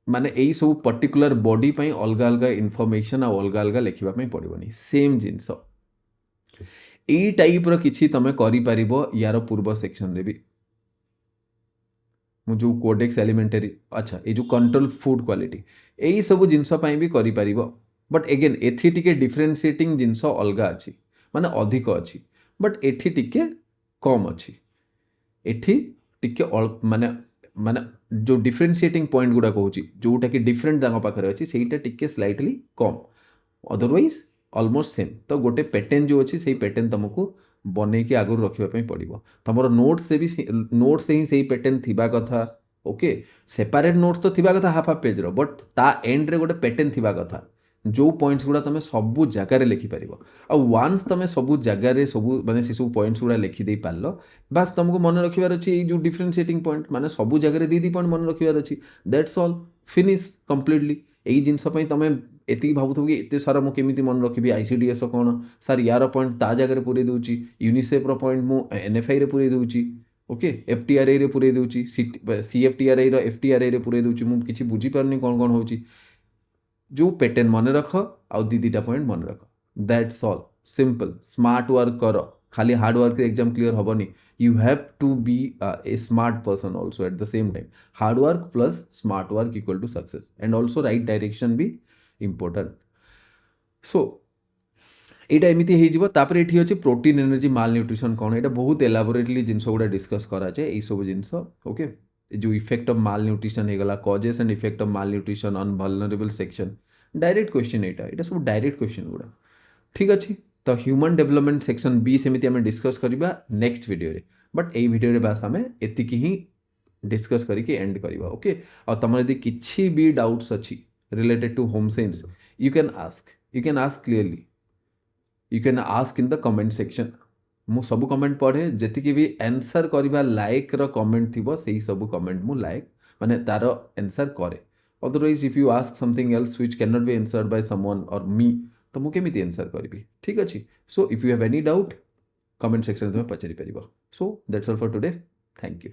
माने यही सब पर्टिकुलर बॉडी पाई अलग अलग इनफॉरमेशन आ अलग अलग लिखापी पड़ोनी सेम जिनस यही टाइप्र किसी तुम कर यार पूर्व सेक्शन रे भी जो कोडेक्स एलिमेंटरी अच्छा ये जो कंट्रोल फूड क्वालिटी यही सब जिनस भी कर बट एगेन एथि टिके डिफरेन्सीएटिंग जिनस अलग अच्छी माने अधिक अच्छी बट एठी टिके कम अच्छी एठी टिके माने माने जो डिफरेन्सीएटिंग पॉइंट गुड़ा कहूँ जोटा कि डिफरेंट पाखे अच्छी से टिके स्लाइटली कम अदरवाइज ऑलमोस्ट सेम तो गोटे पैटर्न जो अच्छी से पैटर्न तुमको बन के आगुरी रखापी पड़ो तुम नोट से भी नोट से ही सही पैटर्न थिबा कथा ओके सेपरेट नोट्स तो थिबा कथा हाफ हाफ पेज रो बट ता एंड रे गोटे पैटर्न थिबा कथा जो पॉइंट्स गुड़ा तुम सबू जगार लिखिपार आ वान्स तुम सबू जगार सबू माने से सब पॉइंट्स गुड़ा लिखिदे पार बास तुमको मन रखार अच्छी जो डिफरेन्सीएटिंग पॉइंट माने सबू जगार दी पॉइंट मन रखार अच्छी दैट्स ऑल फिनिश कंप्लीटली यही जिनस तुम एति भावुव कि एत सारा मुझे मन रखी आईसीडीएस कौन सार यार पॉइंट ता जगह पूरे दूची यूनिसेफ्र पॉइंट मु एनएफआई रे पूरे दूची ओके एफटीआरआई रे पूरे दूची सीएफटीआरआई रो एफटीआरआई रे पूरे दूची मु किछि बुझी पारनी कौन कौन होची जो पैटर्न मन रख आउ दीटा पॉइंट मन रख that's all simple smart work कर खाली हार्ड वर्क एग्जाम क्लियर हेनी you have to be a smart person also at the same time hard work plus smart work equal to success and also right direction भी important so यहाँ एमती hopper ये अच्छे protein energy माल nutrition कौन यहाँ बहुत elaborately जिनस गुड़ा discuss कराए यही सब जिनस ओके जो इफेक्ट ऑफ माल न्यूट्रिशन होगा causes and effect of mall nutrition on vulnerable section direct question यहाँ सब डायरेक्ट क्वेश्चन गुड़ा ठीक अच्छे तो ह्यूमन डेवलपमेंट सेक्शन बी सेमती आम डिस्कस करवा नेक्स्ट वीडियो रे, बट यही वीडियो बास आम एतिकी ही डिस्कस करके एंड करवा। ओके, और तुम यदि किसी भी डाउट्स अच्छी related to home science you can ask clearly, you can ask in the comment section. मु सब कमेंट पढ़े, जी भी आंसर करवा लायक कमेंट थी से सब कमेंट मु लायक माने तार आंसर करे। Otherwise if you ask something else which can not be answered by someone or me, तो मु केमिति आंसर करी। ठीक अच्छे। So if you have any doubt comment section में पचारि पार। So that's all for today. Thank you.